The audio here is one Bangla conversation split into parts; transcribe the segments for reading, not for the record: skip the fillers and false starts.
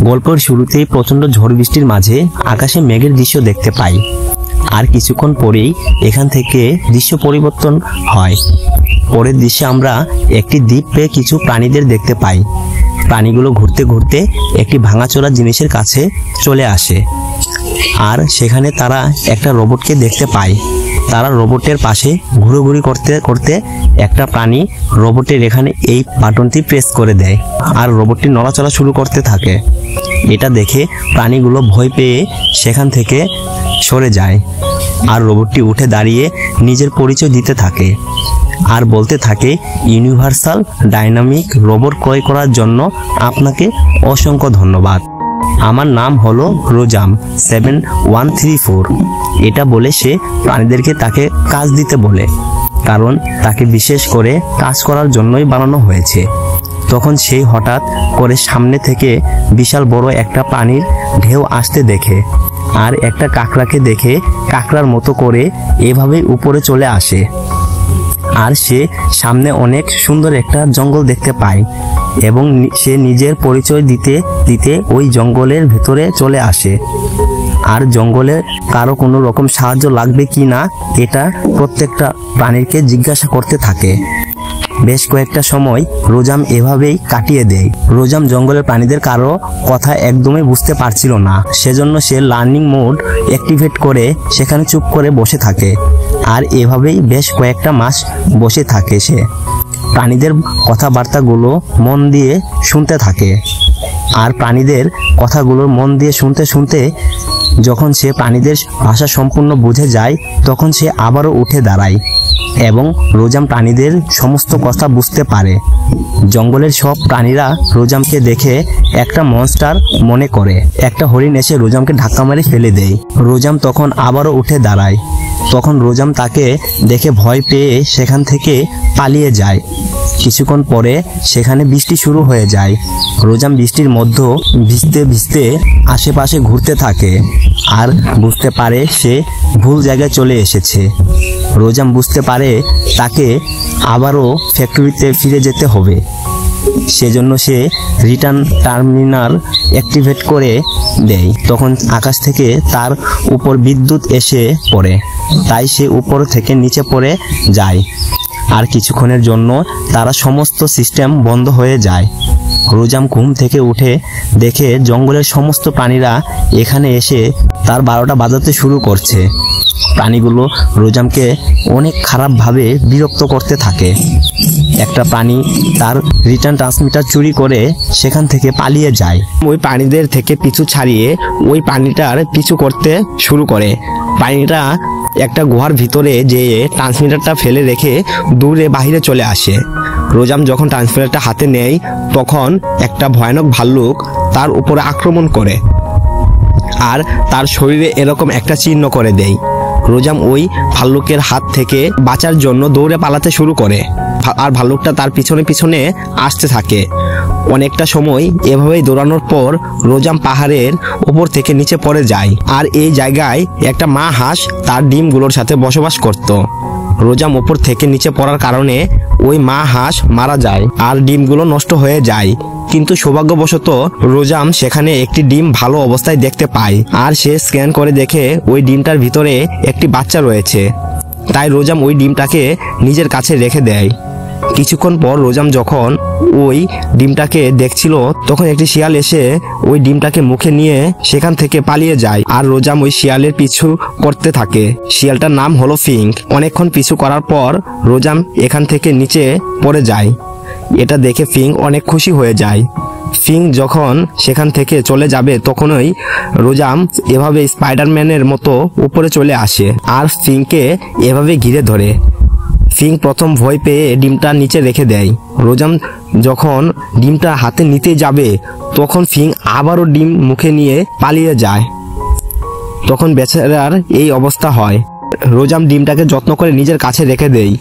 গল্পের শুরুতেই প্রচণ্ড ঝড় বৃষ্টির মাঝে আকাশে মেঘের দৃশ্য দেখতে পাই। আর কিছুক্ষণ পরেই এখান থেকে দৃশ্য পরিবর্তন হয়। পরের দৃশ্যে আমরা একটি দ্বীপ পেয়ে কিছু প্রাণীদের দেখতে পাই। প্রাণীগুলো ঘুরতে ঘুরতে একটি ভাঙাচোরা জিনিসের কাছে চলে আসে, আর সেখানে তারা একটা রোবটকে দেখতে পায়। তারা রোবটের পাশে ঘুরোঘুরি করতে করতে একটা প্রাণী রোবটের এখানে এই বাটনটি প্রেস করে দেয়, আর রোবটটি নড়াচড়া শুরু করতে থাকে। এটা দেখে প্রাণীগুলো ভয় পেয়ে সেখান থেকে সরে যায়, আর রোবটটি উঠে দাঁড়িয়ে নিজের পরিচয় দিতে থাকে আর বলতে থাকে, ইউনিভার্সাল ডাইনামিক রোবট ক্রয় করার জন্য আপনাকে অসংখ্য ধন্যবাদ। আমার নাম হলো রোজাম 7134। এটা বলে সে প্রাণীদেরকে তাকে কাজ দিতে বলে, কারণ তাকে বিশেষ করে কাজ করার জন্যই বানানো হয়েছে। তখন সেই হঠাৎ করে সামনে থেকে বিশাল বড় একটা পানির ঢেউ আসতে দেখে, আর একটা কাঁকড়াকে দেখে কাঁকড়ার মতো করে এভাবেই উপরে চলে আসে। আর সে সামনে অনেক সুন্দর একটা জঙ্গল দেখতে পায়, এবং সে নিজের পরিচয় দিতে দিতে ওই জঙ্গলের ভেতরে চলে আসে। আর জঙ্গলে কারো কোনো রকম সাহায্য লাগবে কি না এটা প্রত্যেকটা প্রাণীকে জিজ্ঞাসা করতে থাকে। বেশ কয়েকটা সময় রোজাম এভাবেই কাটিয়ে দেয়। রোজাম জঙ্গলের প্রাণীদের কারো কথা একদমই বুঝতে পারছিল না, সেজন্য সে লার্নিং মোড অ্যাক্টিভেট করে সেখানে চুপ করে বসে থাকে। আর এভাবেই বেশ কয়েকটা মাস বসে থাকে সে। প্রাণীদের কথাবার্তাগুলো মন দিয়ে শুনতে থাকে, আর প্রাণীদের কথাগুলো মন দিয়ে শুনতে শুনতে যখন সে প্রাণীদের ভাষা সম্পূর্ণ বুঝে যায়, তখন সে আবারও উঠে দাঁড়ায় এবং রোজাম প্রাণীদের সমস্ত কথা বুঝতে পারে। জঙ্গলের সব প্রাণীরা রোজামকে দেখে একটা মনস্টার মনে করে। একটা হরিণ এসে রোজামকে ধাক্কা মারে ফেলে দেয়। রোজাম তখন আবারও উঠে দাঁড়ায়। তখন রোজাম তাকে দেখে ভয় পেয়ে সেখান থেকে পালিয়ে যায়। কিছুক্ষণ পরে সেখানে বৃষ্টি শুরু হয়ে যায়। রোজাম বৃষ্টির মধ্যে ভিজতে ভিজতে আশেপাশে ঘুরতে থাকে, আর বুঝতে পারে সে ভুল জায়গায় চলে এসেছে। রোজাম বুঝতে পারে তাকে আবারও ফ্যাক্টরিতে ফিরে যেতে হবে। সেজন্য সে রিটার্ন টার্মিনাল অ্যাক্টিভেট করে দেয়। তখন আকাশ থেকে তার উপর বিদ্যুৎ এসে পড়ে, তাই সে উপর থেকে নিচে পড়ে যায়। আর কিছুক্ষণের জন্য তারা সমস্ত সিস্টেম বন্ধ হয়ে যায়। রোজাম ঘুম থেকে উঠে দেখে জঙ্গলের সমস্ত প্রাণীরা এখানে এসে তার 12টা বাজাতে শুরু করছে। প্রাণীগুলো রোজামকে অনেক খারাপভাবে বিরক্ত করতে থাকে। একটা প্রাণী তার রিটার্ন ট্রান্সমিটার চুরি করে সেখান থেকে পালিয়ে যায়। ওই প্রাণীদের থেকে পিছু ছাড়িয়ে ওই প্রাণীটার পিছু করতে শুরু করে। প্রাণীটা একটা গুহার ভিতরে যেয়ে ট্রান্সমিটারটা ফেলে রেখে দূরে বাহিরে চলে আসে। রোজাম যখন ট্রান্সমিটারটা হাতে নেয়, তখন একটা ভয়ানক ভাল্লুক তার উপরে আক্রমণ করে, আর তার শরীরে এরকম একটা চিহ্ন করে দেয়। রোজাম ওই ভাল্লুকের হাত থেকে বাঁচার জন্য দৌড়ে পালাতে শুরু করে, আর ভাল্লুকটা তার পিছনে পিছনে আসতে থাকে। অনেকটা সময় এভাবেই দৌড়ানোর পর রোজাম পাহাড়ের উপর থেকে নিচে পড়ে যায়। আর এই জায়গায় একটা মা হাঁস তার ডিমগুলোর সাথে বসবাস করত। রোজাম উপর থেকে নিচে পড়ার কারণে ওই মা হাঁস মারা যায়, আর ডিমগুলো নষ্ট হয়ে যায়। কিন্তু সৌভাগ্যবশত রোজাম সেখানে একটি ডিম ভালো অবস্থায় দেখতে পায়, আর সে স্ক্যান করে দেখে ওই ডিমটার ভিতরে একটি বাচ্চা রয়েছে। তাই রোজাম ওই ডিমটাকে নিজের কাছে রেখে দেয়। কিছুক্ষণ পর রোজাম যখন ওই ডিমটাকে দেখছিল, তখন একটি শিয়াল এসে ওই ডিমটাকে মুখে নিয়ে সেখান থেকে পালিয়ে যায়। আর রোজাম ওই শিয়ালের পিছু করতে থাকে। শিয়ালটার নাম হলো ফিঙ্ক। অনেকক্ষণ পিছু করার পর রোজাম এখান থেকে নিচে পড়ে যায়। এটা দেখে ফিঙ্ক অনেক খুশি হয়ে যায়। ফিঙ্ক যখন সেখান থেকে চলে যাবে, তখনই রোজাম এভাবে স্পাইডারম্যানের মতো উপরে চলে আসে, আর ফিঙ্ককে এভাবে ঘিরে ধরে। ফিঙ্ক প্রথম ভয় পেয়ে ডিমটা নিচে রেখে দেয়। রোজাম যখন ডিমটা হাতে নিতে যাবে, তখন ফিঙ্ক আবারও ডিম মুখে নিয়ে পালিয়ে যায়। তখন বেচারার এই অবস্থা হয়। রোজাম ডিমটাকে যত্ন করে নিজের কাছে রেখে দেয়,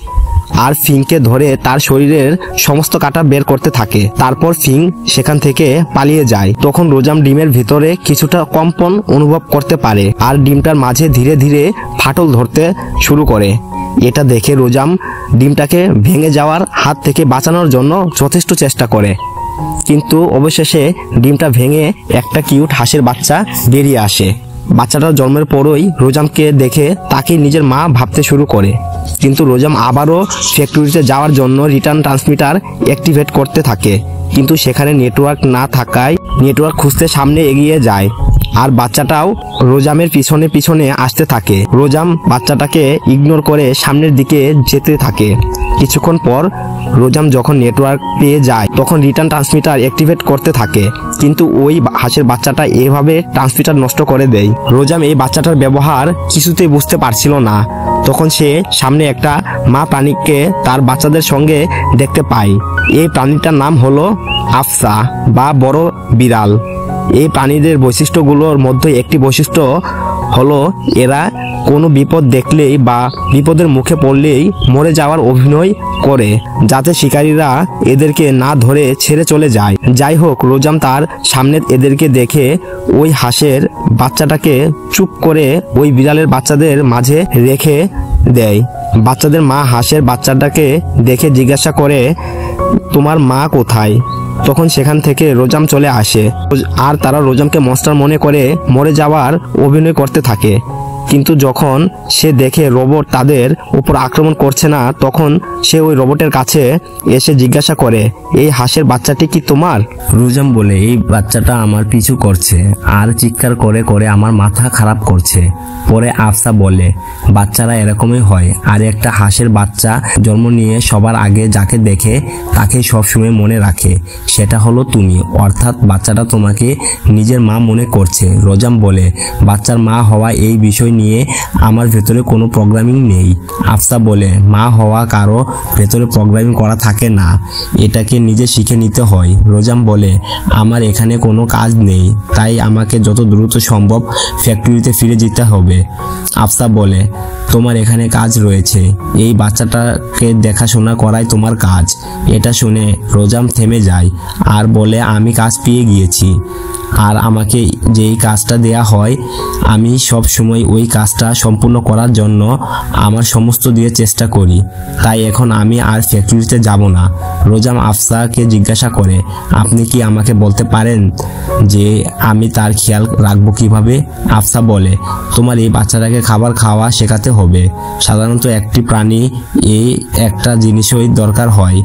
আর ফিঙ্ককে ধরে তার শরীরের সমস্ত কাঁটা বের করতে থাকে। তারপর ফিঙ্ক সেখান থেকে পালিয়ে যায়। তখন রোজাম ডিমের ভিতরে কিছুটা কম্পন অনুভব করতে পারে, আর ডিমটার মাঝে ধীরে ধীরে ফাটল ধরতে শুরু করে। এটা দেখে রোজাম ডিমটাকে ভেঙে যাওয়ার হাত থেকে বাঁচানোর জন্য যথেষ্ট চেষ্টা করে, কিন্তু অবশেষে ডিমটা ভেঙে একটা কিউট হাঁসের বাচ্চা বেরিয়ে আসে। বাচ্চাটা জন্মের পরই রোজামকে দেখে তাকে নিজের মা ভাবতে শুরু করে। কিন্তু রোজাম আবারও ফ্যাক্টরিতে যাওয়ার জন্য রিটার্ন ট্রান্সমিটার অ্যাক্টিভেট করতে থাকে, কিন্তু সেখানে নেটওয়ার্ক না থাকায় নেটওয়ার্ক খুঁজতে সামনে এগিয়ে যায়। আর বাচ্চাটাও রোজামের পিছনে পিছনে আসতে থাকে। রোজাম বাচ্চাটাকে ইগনোর করে সামনের দিকে যেতে থাকে। কিছুক্ষণ পর রোজাম যখন নেটওয়ার্ক পেয়ে যায় তখন রিটার্ন ট্রান্সমিটার অ্যাক্টিভেট করতে থাকে, কিন্তু ওই হাঁসের বাচ্চাটা এভাবে ট্রান্সমিটার নষ্ট করে দেয়। রোজাম এই বাচ্চাটার ব্যবহার কিছুতেই বুঝতে পারছিল না। তখন সে সামনে একটা মা প্রাণীকে তার বাচ্চাদের সঙ্গে দেখতে পায়। এই প্রাণীটার নাম হলো আফসা বা বড় বিড়াল। এই প্রাণীদের বৈশিষ্ট্যগুলোর মধ্যে একটি বৈশিষ্ট্য হলো এরা কোনো বিপদ দেখলেই বা বিপদের মুখে পড়লেই মরে যাওয়ার অভিনয় করে, যাতে শিকারীরা এদেরকে না ধরে ছেড়ে চলে যায়। যাই হোক, রোজাম তার সামনে এদেরকে দেখে ওই হাঁসের বাচ্চাটাকে চুপ করে ওই বিড়ালের বাচ্চাদের মাঝে রেখে দেয়। বাচ্চাদের মা হাঁসের বাচ্চাটাকে দেখে জিজ্ঞাসা করে, তোমার মা কোথায়? তখন সেখান থেকে রোজাম চলে আসে আর তারা রোজামকে মনস্টার মনে করে মরে যাওয়ার অভিনয় করতে থাকে। কিন্তু যখন সে দেখে রোবট তাদের উপর আক্রমণ করছে না, তখন সে ওই রোবটের কাছে এসে জিজ্ঞাসা করে, এই হাঁসের বাচ্চাটি কি তোমার? রোজাম বলে, এই বাচ্চাটা আমার পিছু করছে আর চিৎকার করে করে আমার মাথা খারাপ করছে। পরে আফসা বলে, বাচ্চারা এরকমই হয়, আর একটা হাঁসের বাচ্চা জন্ম নিয়ে সবার আগে যাকে দেখে তাকে সবসময় মনে রাখে, সেটা হলো তুমি, অর্থাৎ বাচ্চাটা তোমাকে নিজের মা মনে করছে। রোজাম বলে, বাচ্চার মা হওয়া এই বিষয় নিয়ে আমার ভেতরে কোনো প্রোগ্রামিং নেই। আফসা বলে, মা হওয়া কারো ভেতরে প্রোগ্রামিং করা থাকে না, এটাকে নিজে শিখে নিতে হয়। রোজাম বলে, আমার এখানে কোনো কাজ নেই, তাই আমাকে যত দ্রুত সম্ভব ফ্যাক্টরিতে ফিরে যেতে হবে। আফসা বলে, তোমার এখানে কাজ রয়েছে, এই বাচ্চাটাকে দেখাশোনা করাই তোমার কাজ। এটা শুনে রোজাম থেমে যায় আর বলে, আমি কাজ পেয়ে গিয়েছি, আর আমাকে যেই কাজটা দেয়া হয় আমি সব সময় ওই কাজটা সম্পূর্ণ করার জন্য আমার সমস্ত দিয়ে চেষ্টা করি, তাই এখন আমি আর ফ্যাক্টরিতে যাব না। রোজাম আফসাকে জিজ্ঞাসা করে, আপনি কি আমাকে বলতে পারেন যে আমি তার খেয়াল রাখবো কিভাবে? আফসা বলে, তোমার এই বাচ্চাটাকে খাবার খাওয়া শেখাতে হবে। সাধারণত একটি প্রাণী এই একটা জিনিসই দরকার হয়,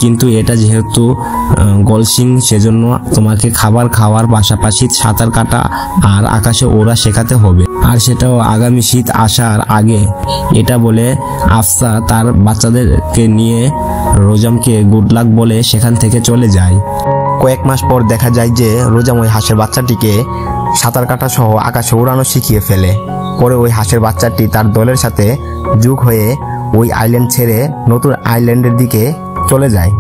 কিন্তু এটা যেহেতু গলসিং, সেজন্য তোমাকে খাবার খাওয়ার পাশাপাশি সাঁতার কাটা আর আকাশে ওড়া শেখাতে হবে, আর সেটাও আগামী শীত আসার আগে। এটা বলে আফসা তার বাচ্চাদেরকে নিয়ে রোজামকে গুড লাক বলে সেখান থেকে চলে যায়। কয়েক মাস পর দেখা যায় যে রোজাম ওই হাঁসের বাচ্চাটিকে সাঁতার কাটা সহ আকাশে উড়ানো শিখিয়ে ফেলে। পরে ওই হাঁসের বাচ্চাটি তার দলের সাথে যোগ হয়ে ওই আইল্যান্ড ছেড়ে নতুন আইল্যান্ডের দিকে চলে যায়।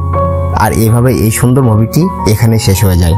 আর এইভাবে এই সুন্দর মুভিটি এখানে শেষ হয়ে যায়।